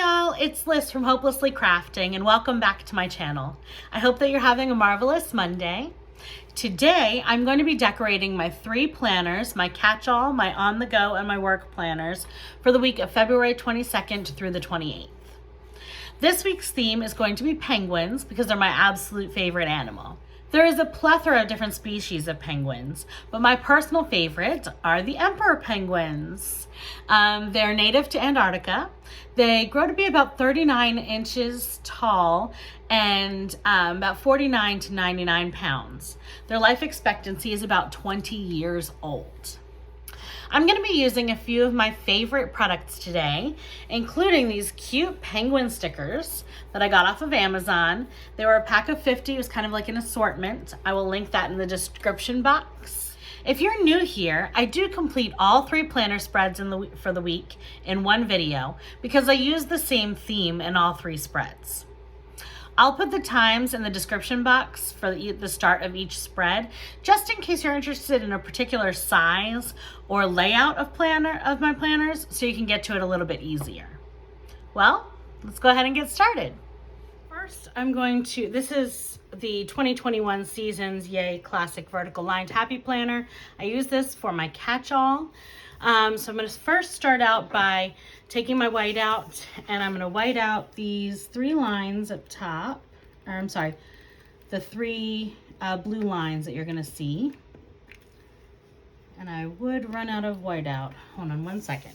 y'all, it's Liz from Hopelessly Crafting and welcome back to my channel. I hope that you're having a marvelous Monday. Today, I'm going to be decorating my 3 planners, my catch-all, my on-the-go, and my work planners for the week of February 22nd through the 28th. This week's theme is going to be penguins because they're my absolute favorite animal. There is a plethora of different species of penguins, but my personal favorite are the emperor penguins. They're native to Antarctica. They grow to be about 39 inches tall and about 49 to 99 pounds. Their life expectancy is about 20 years old. I'm going to be using a few of my favorite products today, including these cute penguin stickers that I got off of Amazon. They were a pack of 50. It was kind of like an assortment. I will link that in the description box. If you're new here, I do complete all 3 planner spreads for the week in one video because I use the same theme in all 3 spreads. I'll put the times in the description box for the start of each spread, just in case you're interested in a particular size or layout of my planners, so you can get to it a little bit easier. Well, let's go ahead and get started. First, this is the 2021 Seasons Yay Classic Vertical Lined Happy Planner. I use this for my catch-all. So I'm going to first start out by taking my white out, and I'm going to white out these 3 lines up top, or I'm sorry, the 3 blue lines that you're going to see. And I would run out of white out. Hold on one second.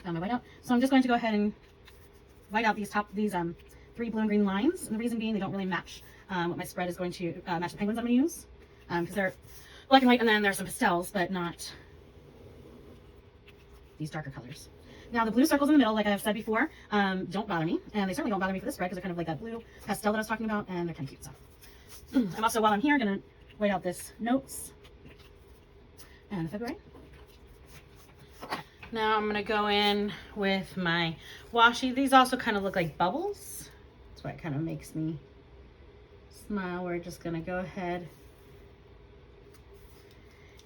Got my white out. So I'm just going to go ahead and white out these 3 blue and green lines. And the reason being they don't really match what my spread is going to match the penguins I'm going to use. Because they're black and white, and then there's some pastels, but not these darker colors. Now the blue circles in the middle, like I've said before, don't bother me, and they certainly don't bother me for this spread because they're kind of like that blue pastel that I was talking about, and they're kind of cute. So I'm also, while I'm here, gonna white out this notes and the February. Now I'm gonna go in with my washi. These also kind of look like bubbles. That's why it kind of makes me smile. We're just gonna go ahead.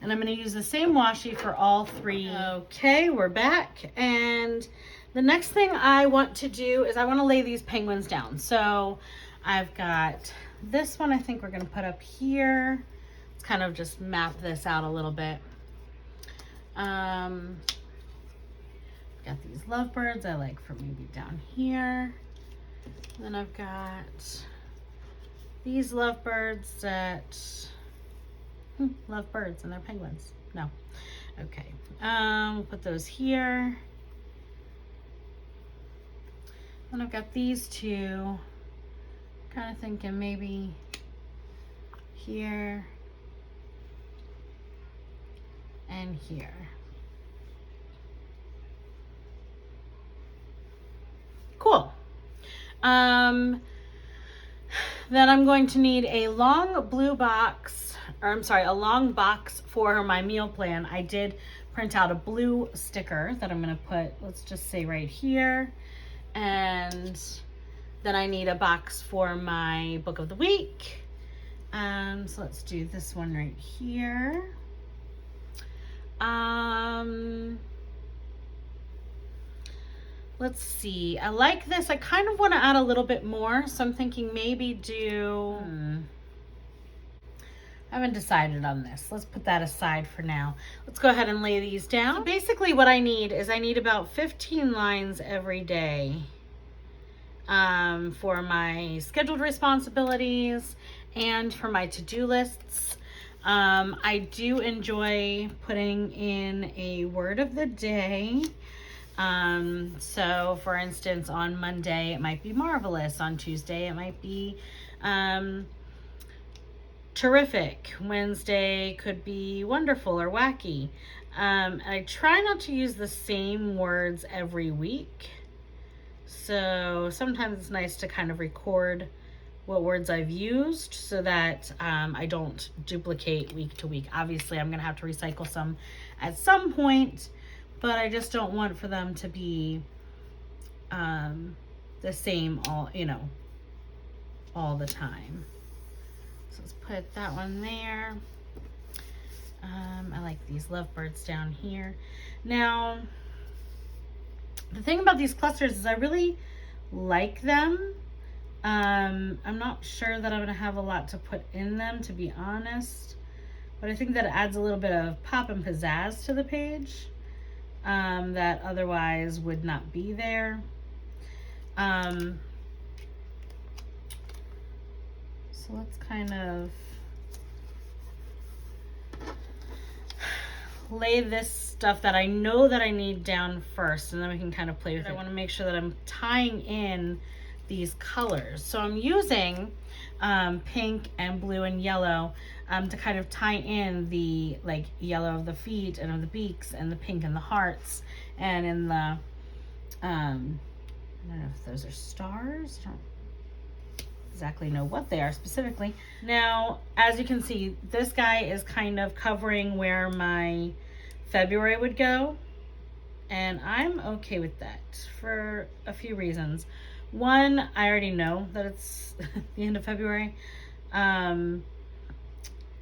And I'm going to use the same washi for all 3. Okay, we're back. And the next thing I want to do is I want to lay these penguins down. So I've got this one I think we're going to put up here. Let's kind of just map this out a little bit. Got these lovebirds I like for maybe down here. And then I've got these lovebirds that... love birds and they're penguins. No. Okay. We'll put those here. Then I've got these 2. Kind of thinking maybe here and here. Cool. Then I'm going to need a long blue box, or I'm sorry, a long box for my meal plan. I did print out a blue sticker that I'm going to put, let's just say right here. And then I need a box for my book of the week. So let's do this one right here. Let's see. I like this. I kind of want to add a little bit more, so I'm thinking maybe do... I haven't decided on this. Let's put that aside for now. Let's go ahead and lay these down. So basically what I need is I need about 15 lines every day for my scheduled responsibilities and for my to-do lists. I do enjoy putting in a word of the day. So for instance, on Monday, it might be marvelous. On Tuesday, it might be, terrific. Wednesday could be wonderful or wacky. I try not to use the same words every week. So sometimes it's nice to kind of record what words I've used so that I don't duplicate week to week. Obviously, I'm going to have to recycle some at some point, but I just don't want for them to be the same all the time. So let's put that one there. I like these lovebirds down here. Now, the thing about these clusters is I really like them. I'm not sure that I'm gonna have a lot to put in them, to be honest, but I think that it adds a little bit of pop and pizzazz to the page that otherwise would not be there. So let's kind of lay this stuff that I know that I need down first, and then we can kind of play with it. I want to make sure that I'm tying in these colors. So I'm using pink and blue and yellow to kind of tie in the like yellow of the feet and of the beaks, and the pink and the hearts, and in the I don't know if those are stars. I don't exactly know what they are specifically. Now, as you can see, this guy is kind of covering where my February would go, and I'm okay with that for a few reasons. One, I already know that it's the end of February.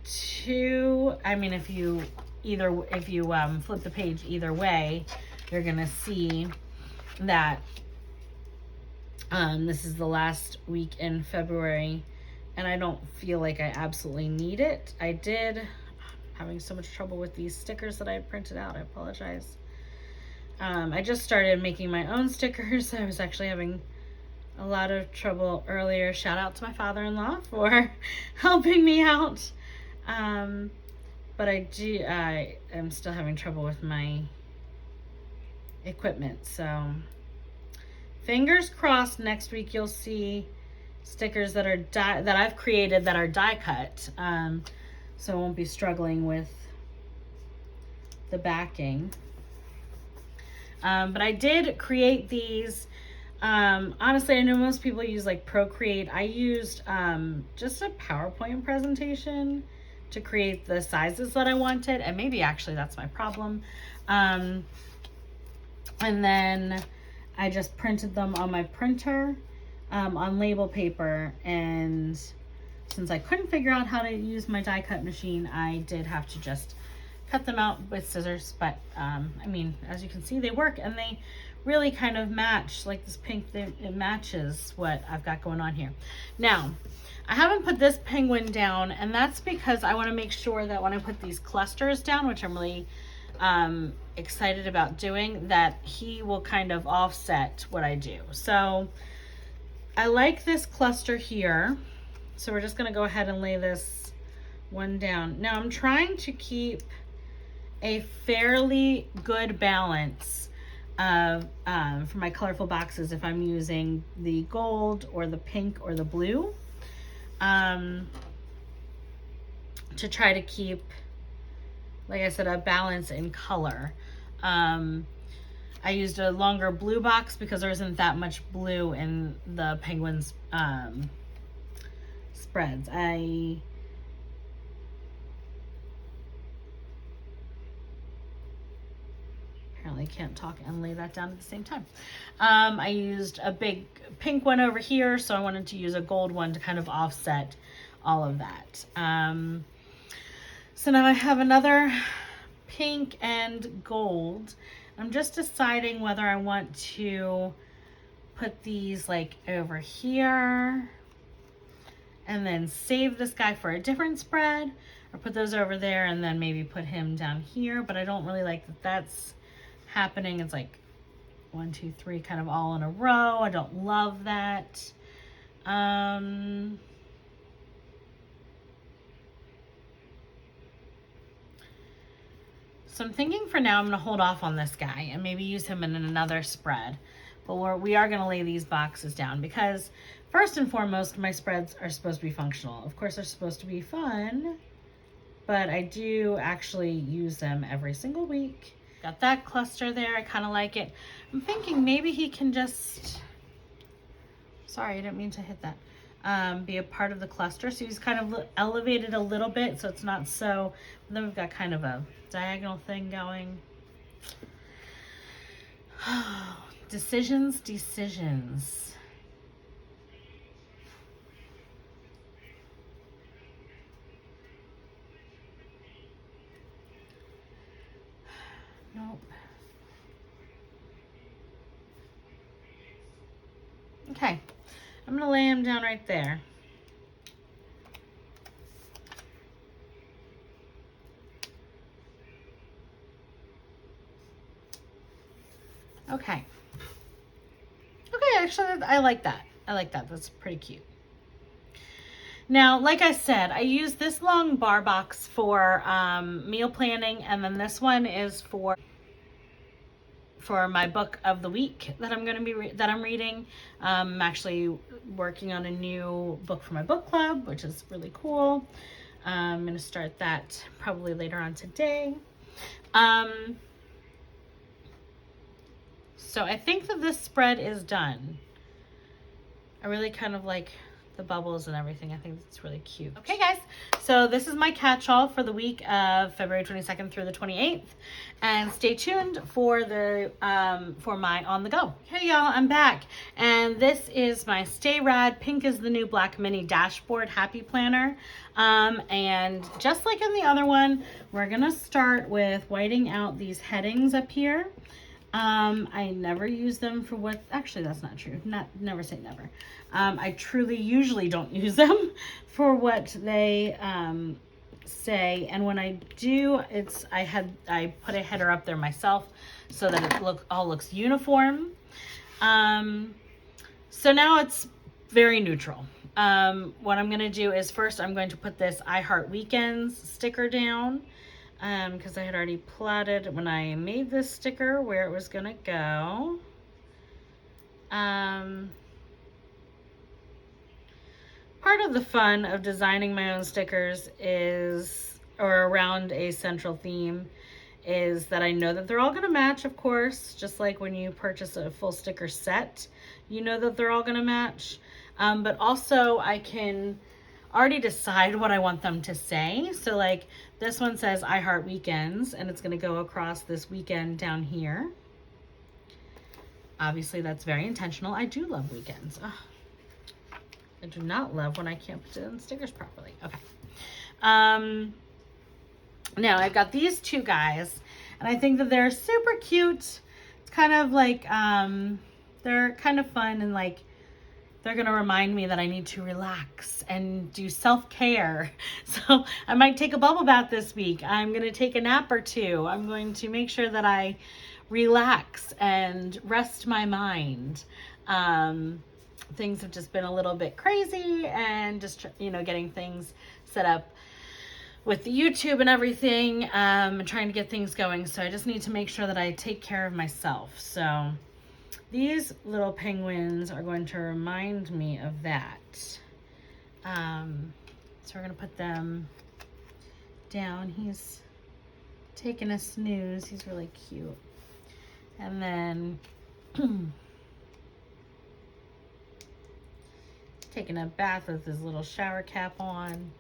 Two, I mean, if you flip the page either way, you're gonna see that this is the last week in February, and I don't feel like I absolutely need it. I'm having so much trouble with these stickers that I had printed out. I apologize. I just started making my own stickers. I was actually having a lot of trouble earlier. Shout out to my father-in-law for helping me out. But I am still having trouble with my equipment. So fingers crossed, next week you'll see stickers that are that I've created that are die cut. So I won't be struggling with the backing. But I did create these. Honestly, I know most people use like Procreate. I used just a PowerPoint presentation to create the sizes that I wanted, and maybe actually that's my problem. And then I just printed them on my printer on label paper, and since I couldn't figure out how to use my die cut machine, I did have to just cut them out with scissors. But I mean, as you can see, they work, and they really kind of match. Like this pink, it matches what I've got going on here. Now, I haven't put this penguin down, and that's because I want to make sure that when I put these clusters down, which I'm really excited about doing, that he will kind of offset what I do. So I like this cluster here. So we're just going to go ahead and lay this one down. Now I'm trying to keep a fairly good balance of for my colorful boxes, if I'm using the gold or the pink or the blue, to try to keep, like I said, a balance in color. I used a longer blue box because there isn't that much blue in the penguin's spreads. I apparently can't talk and lay that down at the same time. I used a big pink one over here, so I wanted to use a gold one to kind of offset all of that. So now I have another pink and gold. I'm just deciding whether I want to put these like over here and then save this guy for a different spread, or put those over there and then maybe put him down here. But I don't really like that that's happening. It's like 1, 2, 3 kind of all in a row. I don't love that. So I'm thinking for now I'm going to hold off on this guy and maybe use him in another spread. But we are going to lay these boxes down because first and foremost, my spreads are supposed to be functional. Of course, they're supposed to be fun, but I do actually use them every single week. Got that cluster there. I kind of like it. I'm thinking maybe he can just, sorry, I didn't mean to hit that, be a part of the cluster. So he's kind of elevated a little bit, so it's not so, but then we've got kind of a diagonal thing going. Decisions. Nope. Okay, I'm gonna lay them down right there. Okay. Okay, actually, I like that. I like that. That's pretty cute. Now, like I said, I use this long bar box for meal planning, and then this one is for my book of the week that I'm going to be that I'm reading. I'm actually working on a new book for my book club, which is really cool. I'm going to start that probably later on today. So I think that this spread is done. I really kind of like the bubbles and everything. I think it's really cute. Okay, guys, so this is my catch-all for the week of February 22nd through the 28th. And stay tuned for the for my on the go. Hey y'all, I'm back. And this is my Stay Rad Pink is the New Black Mini Dashboard Happy Planner. And just like in the other one, we're gonna start with whiting out these headings up here. I never use them for what, actually that's not true. Never say never. I truly usually don't use them for what they say. And when I do, I put a header up there myself so that it all looks uniform. So now it's very neutral. What I'm gonna do is first I'm going to put this I Heart Weekends sticker down. Because I had already plotted when I made this sticker where it was gonna go. Part of the fun of designing my own stickers is, or around a central theme, is that I know that they're all gonna match, of course, just like when you purchase a full sticker set, you know that they're all gonna match. But also I can already decide what I want them to say. So like this one says I Heart Weekends, and it's gonna go across this weekend down here. Obviously that's very intentional. I do love weekends. Ugh. I do not love when I can't put it in stickers properly. Okay. Now I've got these two guys, and I think that they're super cute. It's kind of like, they're kind of fun, and like, they're gonna remind me that I need to relax and do self-care. So I might take a bubble bath this week. I'm gonna take a nap or two. I'm going to make sure that I relax and rest my mind. Things have just been a little bit crazy, and just, you know, getting things set up with the YouTube and everything, and trying to get things going. So I just need to make sure that I take care of myself. So these little penguins are going to remind me of that. So we're gonna put them down. He's taking a snooze. He's really cute. And then taking a bath with his little shower cap on.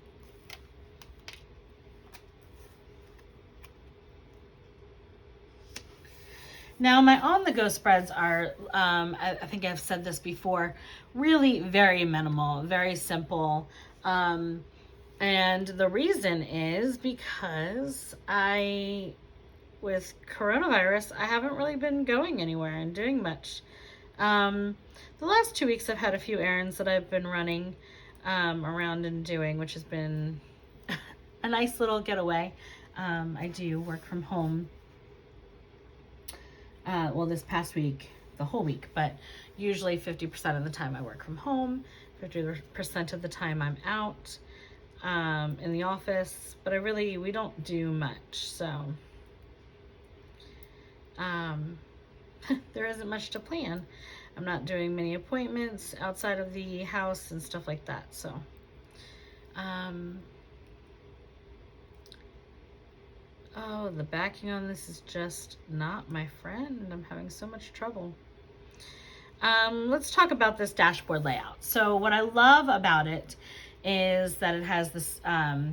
Now my on-the-go spreads are, I think I've said this before, really very minimal, very simple. And the reason is because with coronavirus, I haven't really been going anywhere and doing much. The last 2 weeks I've had a few errands that I've been running around and doing, which has been a nice little getaway. I do work from home. Well, this past week, the whole week, but usually 50% of the time I work from home, 50% of the time I'm out in the office, but we don't do much, so there isn't much to plan. I'm not doing many appointments outside of the house and stuff like that, so oh, the backing on this is just not my friend. I'm having so much trouble. Let's talk about this dashboard layout. So what I love about it is that it has this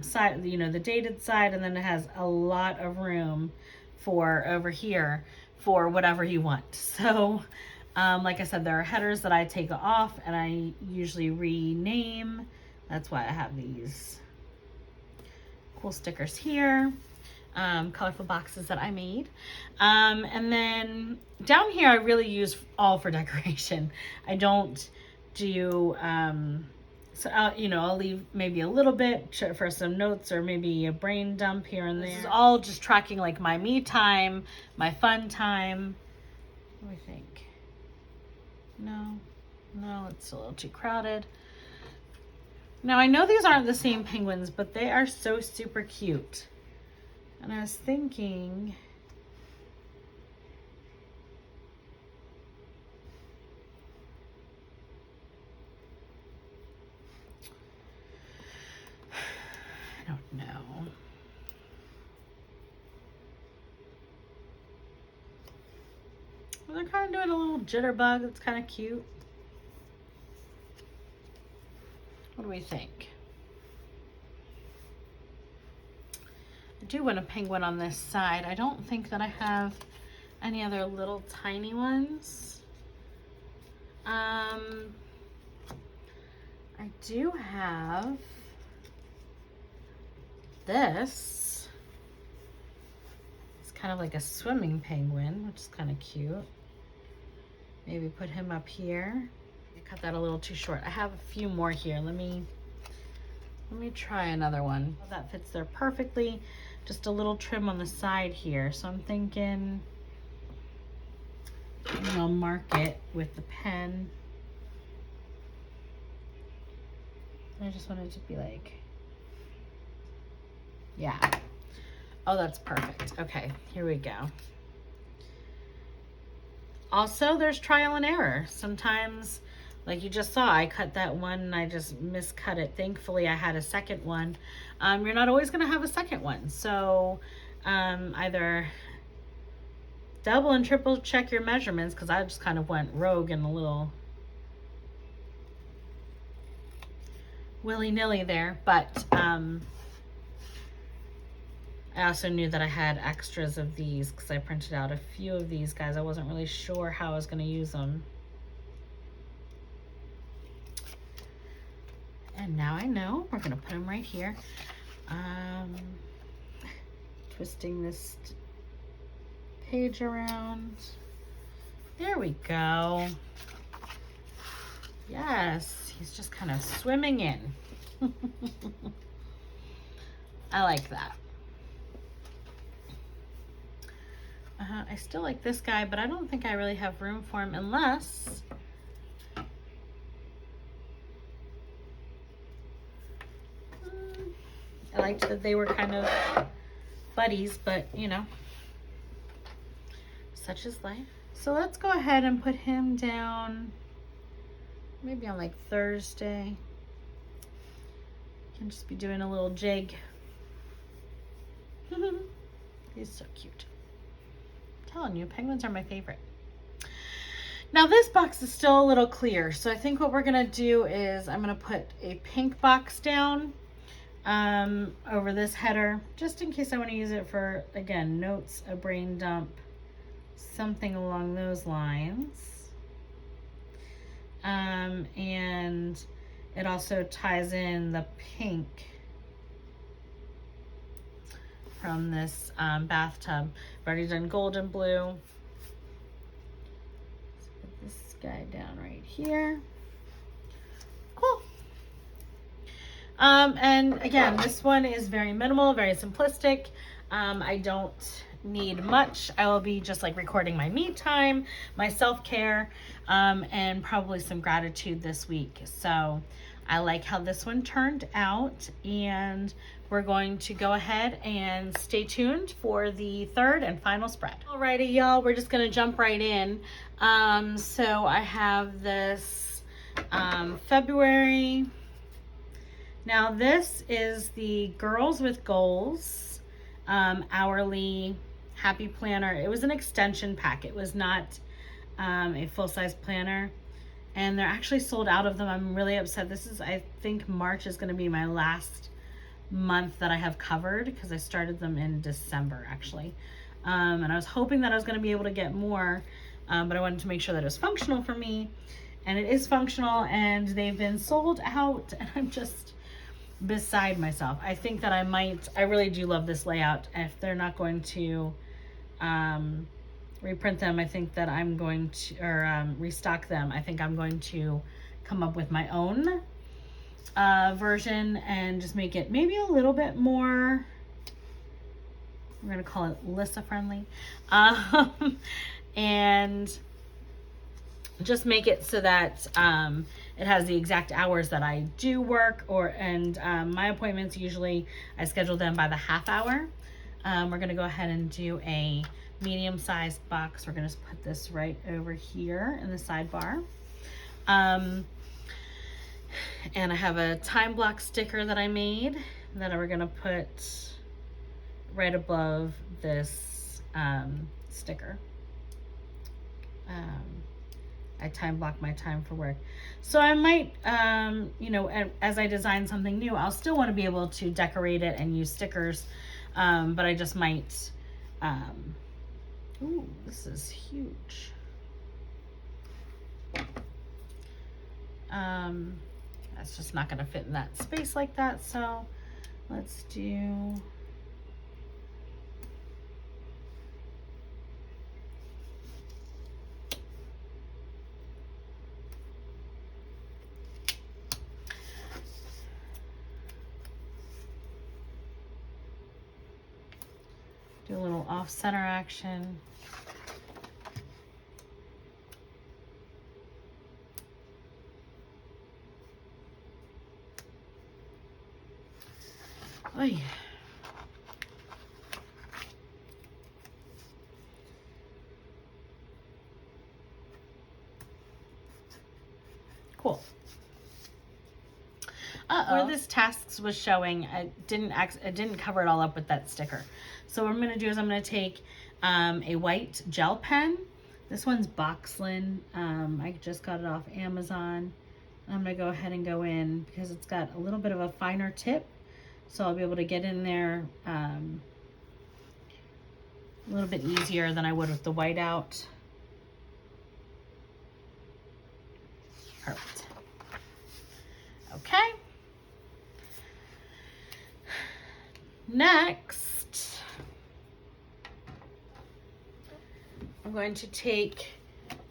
side, you know, the dated side, and then it has a lot of room for over here for whatever you want. So like I said, there are headers that I take off and I usually rename. That's why I have these cool stickers here. Colorful boxes that I made. And then down here I really use all for decoration. I don't do, so I'll leave maybe a little bit for some notes or maybe a brain dump here and there. This is all just tracking like my me time, my fun time. What do we think? No, it's a little too crowded. Now I know these aren't the same penguins, but they are so super cute. And I was thinking, I don't know. Well, they're kind of doing a little jitterbug. It's kind of cute. What do we think? I do want a penguin on this side. I don't think that I have any other little tiny ones. I do have this. It's kind of like a swimming penguin, which is kind of cute. Maybe put him up here. I cut that a little too short. I have a few more here. Let me try another one. That fits there perfectly. Just a little trim on the side here. So I'm thinking, and I'll mark it with the pen. I just want it to be like, yeah. Oh, that's perfect. Okay, here we go. Also, there's trial and error. Sometimes, like you just saw, I cut that one and I just miscut it. Thankfully, I had a second one. You're not always gonna have a second one. So either double and triple check your measurements, because I just kind of went rogue and a little willy-nilly there, but I also knew that I had extras of these because I printed out a few of these guys. I wasn't really sure how I was going to use them. And now I know. We're going to put them right here. Twisting this page around. There we go. Yes, he's just kind of swimming in. I like that. I still like this guy, but I don't think I really have room for him unless I liked that they were kind of buddies, but you know, such is life. So let's go ahead and put him down maybe on like Thursday. Can just be doing a little jig. He's so cute. I'm telling you, penguins are my favorite. Now this box is still a little clear, so I think what we're gonna do is I'm gonna put a pink box down over this header, just in case I want to use it for, again, notes, a brain dump, something along those lines. And it also ties in the pink from this bathtub. I've already done gold and blue. Let's put this guy down right here. Cool. And again, this one is very minimal, very simplistic. I don't need much. I will be just like recording my me time, my self-care, and probably some gratitude this week. So I like how this one turned out, and we're going to go ahead and stay tuned for the third and final spread. Alrighty, y'all, we're just gonna jump right in. So I have this February. Now this is the Girls with Goals hourly happy planner. It was an extension pack. It was not a full-size planner, and they're actually sold out of them. I'm really upset. This is, I think March is going to be my last month that I have covered, because I started them in December actually, and I was hoping that I was going to be able to get more, but I wanted to make sure that it was functional for me, and it is functional, and they've been sold out, and I'm just beside myself. I think that I really do love this layout. If they're not going to reprint them, I think that I'm going to, or restock them, I think I'm going to come up with my own version and just make it maybe a little bit more, we're going to call it Lissa friendly, and just make it so that it has the exact hours that I do work, and my appointments, usually I schedule them by the half hour. We're going to go ahead and do a medium-sized box. We're going to put this right over here in the sidebar. And I have a time block sticker that I made that we're going to put right above this sticker. I time block my time for work. So I might, you know, as I design something new, I'll still want to be able to decorate it and use stickers, but I just might, ooh, this is huge. That's just not going to fit in that space like that, so let's do... do a little off-center action. Oh yeah. Cool. Where this tasks was showing, I didn't cover it all up with that sticker. So what I'm going to do is I'm going to take a white gel pen. This one's Boxlin. I just got it off Amazon. I'm going to go ahead and go in because it's got a little bit of a finer tip. So I'll be able to get in there a little bit easier than I would with the Wite Out. Perfect. Okay. Next, I'm going to take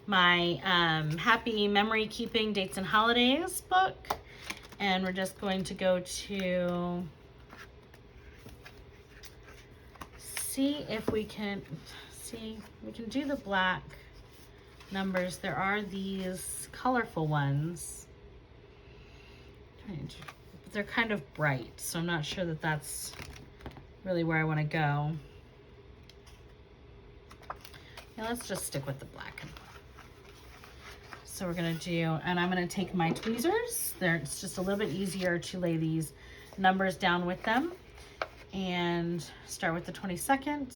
my Happy Memory Keeping Dates and Holidays book, and we're just going to go to see if we can do the black numbers. There are these colorful ones, but they're kind of bright, so I'm not sure that that's really where I want to go. Yeah, let's just stick with the black. So we're going to do, and I'm going to take my tweezers. It's just a little bit easier to lay these numbers down with them. And start with the 22nd.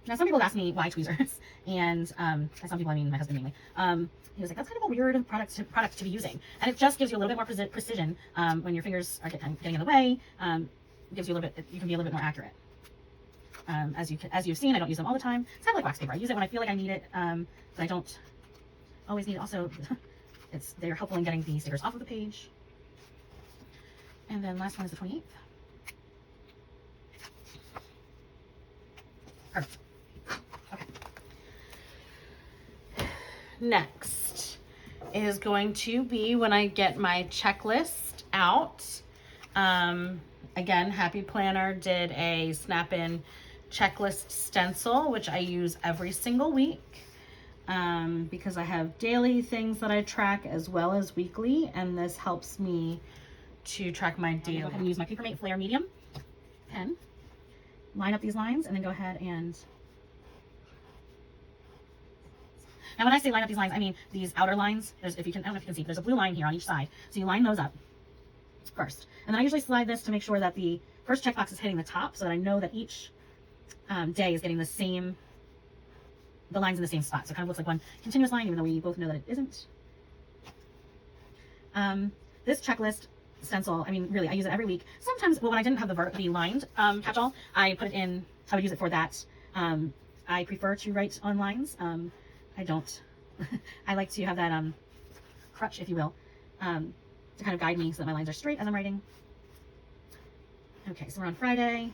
Now, some people have asked me why tweezers, and by some people I mean my husband mainly. He was like, that's kind of a weird product to be using, and it just gives you a little bit more precision when your fingers are getting in the way. It gives you a little bit, you can be a little bit more accurate. As you've seen, I don't use them all the time. It's kind of like wax paper. I use it when I feel like I need it, but I don't always need it. Also, they're helpful in getting the stickers off of the page. And then last one is the 28th. Perfect. Okay. Next is going to be when I get my checklist out. Again, Happy Planner did a snap-in checklist stencil, which I use every single week because I have daily things that I track as well as weekly, and this helps me to track my daily. Go ahead and use my Papermate Flair medium pen, line up these lines, and then go ahead and... Now, when I say line up these lines, I mean these outer lines. I don't know if you can see, there's a blue line here on each side. So you line those up first. And then I usually slide this to make sure that the first checkbox is hitting the top so that I know that each day is getting the lines in the same spot. So it kind of looks like one continuous line, even though we both know that it isn't. This checklist stencil, I mean, really, I use it every week. Sometimes, well, when I didn't have the lined catch-all, I put it in, I would use it for that. I prefer to write on lines. I don't. I like to have that crutch, if you will, to kind of guide me so that my lines are straight as I'm writing. Okay, so we're on Friday.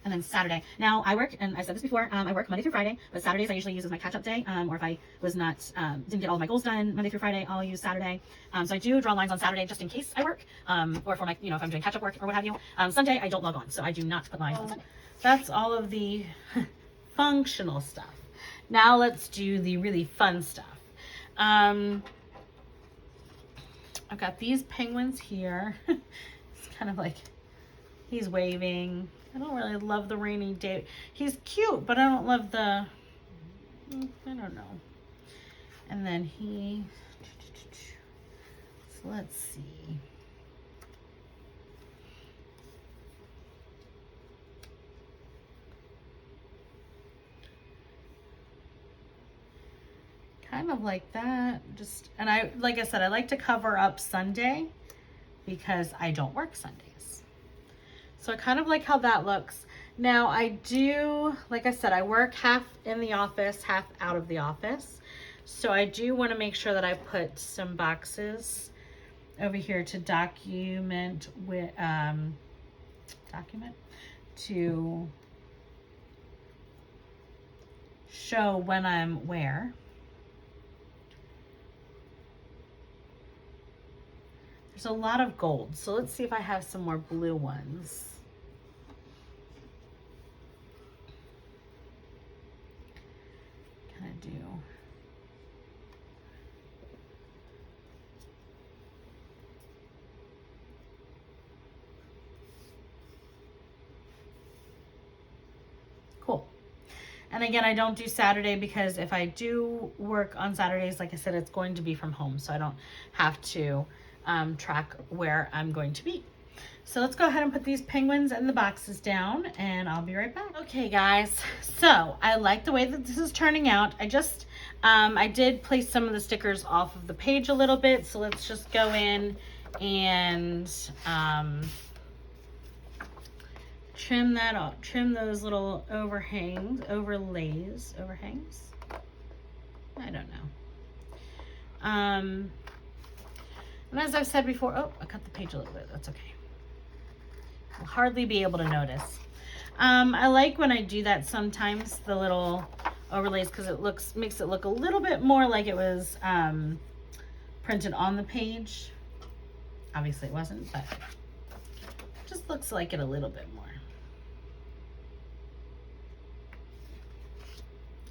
And then Saturday. Now I work, and I said this before, I work Monday through Friday, but Saturdays I usually use as my catch-up day, or if I was not, didn't get all of my goals done Monday through Friday, I'll use Saturday. So I do draw lines on Saturday just in case I work, or for my, you know, if I'm doing catch-up work or what have you. Sunday I don't log on, so I do not put lines on Sunday. That's all of the functional stuff. Now let's do the really fun stuff. I've got these penguins here. It's kind of like, he's waving. I don't really love the rainy day. He's cute, but I don't love the, I don't know. And then he, so let's see. Kind of like that, just, and I, like I said, I like to cover up Sunday because I don't work Sundays. So I kind of like how that looks. Now I do, like I said, I work half in the office, half out of the office. So I do want to make sure that I put some boxes over here to document with, to show when I'm where. There's a lot of gold, so let's see if I have some more blue ones. Can I do? Cool. And again, I don't do Saturday because if I do work on Saturdays, like I said, it's going to be from home, so I don't have to track where I'm going to be. So let's go ahead and put these penguins and the boxes down, and I'll be right back. Okay guys, so I like the way that this is turning out. I just, I did place some of the stickers off of the page a little bit, so let's just go in and trim that off, trim those little overhangs, overhangs? I don't know. And as I've said before, oh, I cut the page a little bit, that's okay. You'll hardly be able to notice. I like when I do that sometimes, the little overlays, because it makes it look a little bit more like it was printed on the page. Obviously it wasn't, but it just looks like it a little bit more.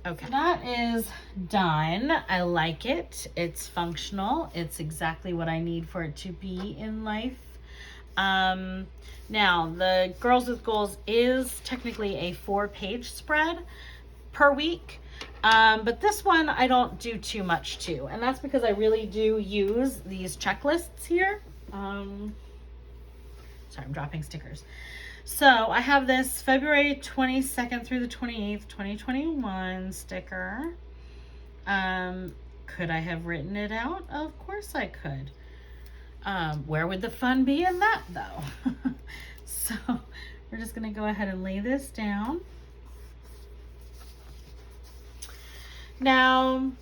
Okay, so that is done. I like it. It's functional. It's exactly what I need for it to be in life. Now, the Girls with Goals is technically a 4-page spread per week. But this one I don't do too much to, and that's because I really do use these checklists here. Sorry, I'm dropping stickers. So I have this February 22nd through the 28th, 2021 sticker. Could I have written it out? Of course I could. Where would the fun be in that though? So we're just gonna go ahead and lay this down. Now,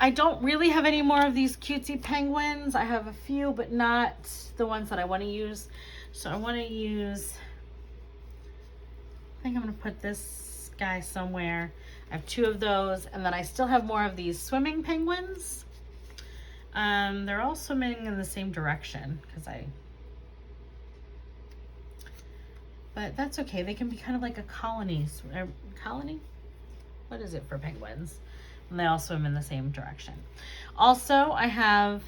I don't really have any more of these cutesy penguins. I have a few, but not the ones that I want to use. So I want to use, I think I'm going to put this guy somewhere. I have 2 of those, and then I still have more of these swimming penguins. They're all swimming in the same direction but that's okay. They can be kind of like a colony. What is it for penguins? And they all swim in the same direction. Also, I have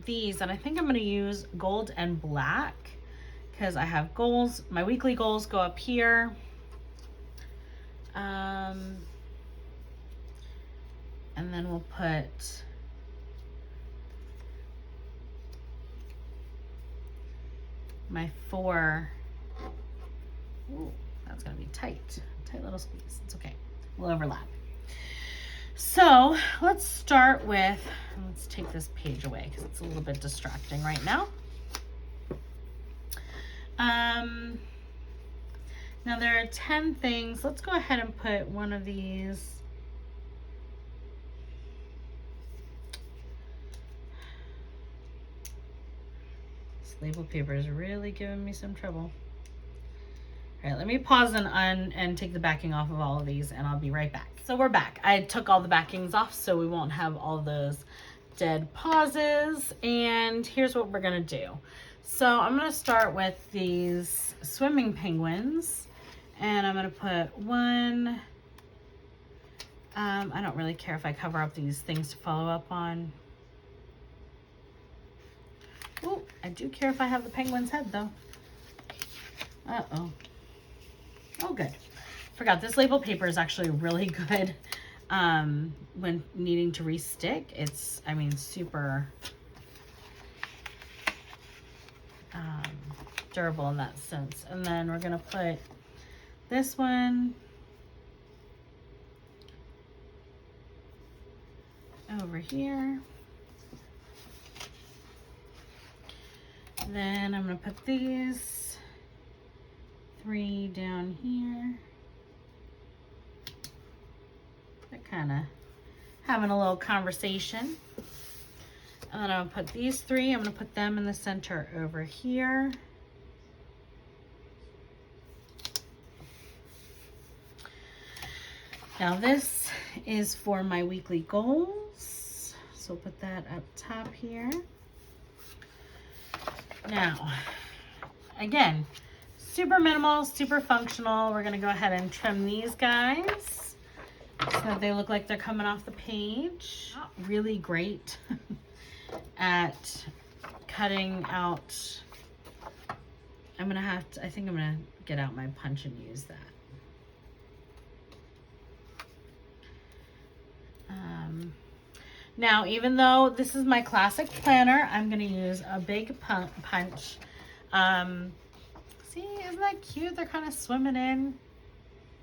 these, and I think I'm going to use gold and black because I have goals. My weekly goals go up here. And then we'll put my 4. Ooh, that's going to be tight little squeeze. It's okay. We'll overlap. So let's start with, let's take this page away because it's a little bit distracting right now. Now there are 10 things. Let's go ahead and put one of these. So Label paper is really giving me some trouble. All right, let me pause and take the backing off of all of these, and I'll be right back. So we're back. I took all the backings off so we won't have all those dead pauses. And here's what we're gonna do. So I'm gonna start with these swimming penguins, and I'm gonna put one. I don't really care if I cover up these things to follow up on. Oh, I do care if I have the penguin's head though. Uh-oh. Oh, good. Forgot this label paper is actually really good when needing to restick. It's, I mean, super durable in that sense. And then we're gonna put this one over here. Then I'm gonna put these 3 down here. They're kind of having a little conversation. And then I'm gonna put these 3, I'm gonna put them in the center over here. Now this is for my weekly goals. So put that up top here. Now, again, super minimal, super functional. We're gonna go ahead and trim these guys so that they look like they're coming off the page. Really great at cutting out. I'm gonna have to, I think I'm gonna get out my punch and use that. Now, even though this is my classic planner, I'm gonna use a big punch. See, isn't that cute? They're kind of swimming in.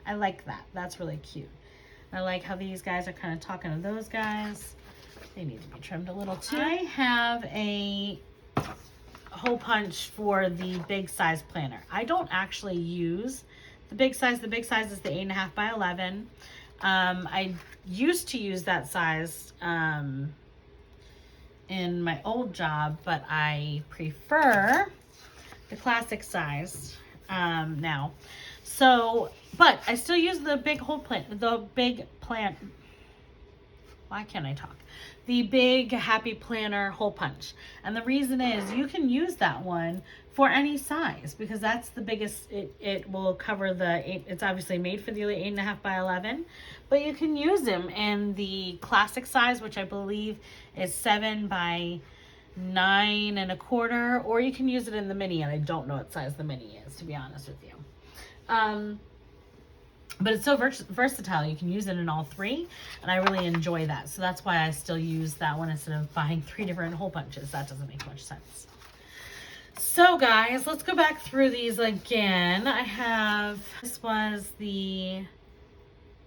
I like that. That's really cute. I like how these guys are kind of talking to those guys. They need to be trimmed a little too. I have a hole punch for the big size planner. I don't actually use the big size. The big size is the 8.5 by 11. I used to use that size in my old job, but I prefer the classic size now. So, but I still use the big hole plant, the big plant. Why can't I talk? The big Happy Planner hole punch. And the reason is you can use that one for any size because that's the biggest. It will cover it's obviously made for the 8.5 by 11, but you can use them in the classic size, which I believe is 7 by 9.25, or you can use it in the mini, and I don't know what size the mini is, to be honest with you. But it's so versatile. You can use it in all 3, and I really enjoy that. So that's why I still use that one instead of buying 3 different hole punches. That doesn't make much sense. So guys, let's go back through these again. This was the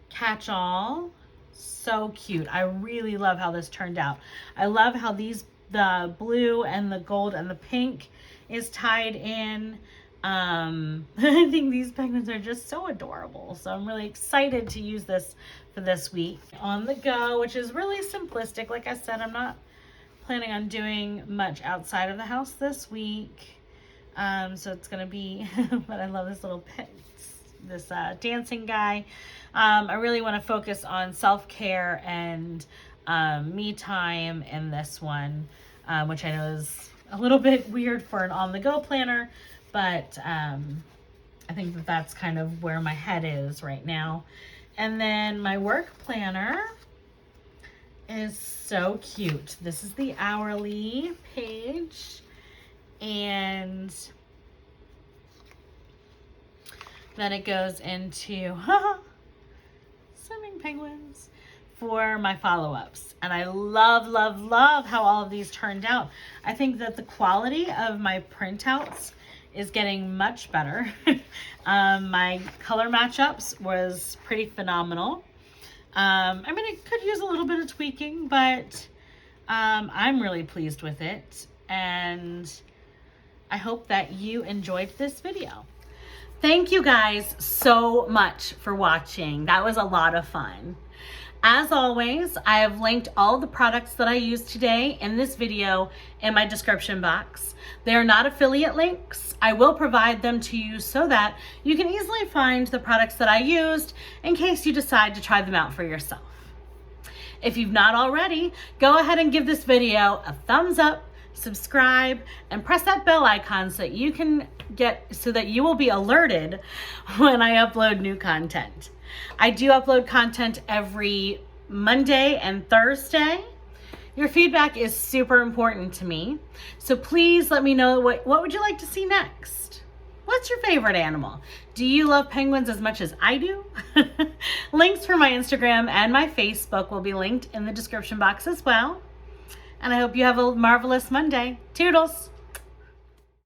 catch-all. So cute. I really love how this turned out. I love how the blue and the gold and the pink is tied in. I think these penguins are just so adorable. So I'm really excited to use this for this week. On the go, which is really simplistic. Like I said, I'm not planning on doing much outside of the house this week. So it's gonna be, but I love this little this dancing guy. I really want to focus on self-care and me time in this one, which I know is a little bit weird for an on-the-go planner, but I think that that's kind of where my head is right now. And then my work planner is so cute. This is the hourly page, and then it goes into swimming penguins for my follow-ups. And I love, love, love how all of these turned out. I think that the quality of my printouts is getting much better. My color matchups was pretty phenomenal. I mean, it could use a little bit of tweaking, but I'm really pleased with it. And I hope that you enjoyed this video. Thank you guys so much for watching. That was a lot of fun. As always, I have linked all the products that I used today in this video in my description box. They are not affiliate links. I will provide them to you so that you can easily find the products that I used in case you decide to try them out for yourself. If you've not already, go ahead and give this video a thumbs up, subscribe, and press that bell icon so that you will be alerted when I upload new content. I do upload content every Monday and Thursday. Your feedback is super important to me, so please let me know what would you like to see next? What's your favorite animal? Do you love penguins as much as I do? Links for my Instagram and my Facebook will be linked in the description box as well. And I hope you have a marvelous Monday. Toodles!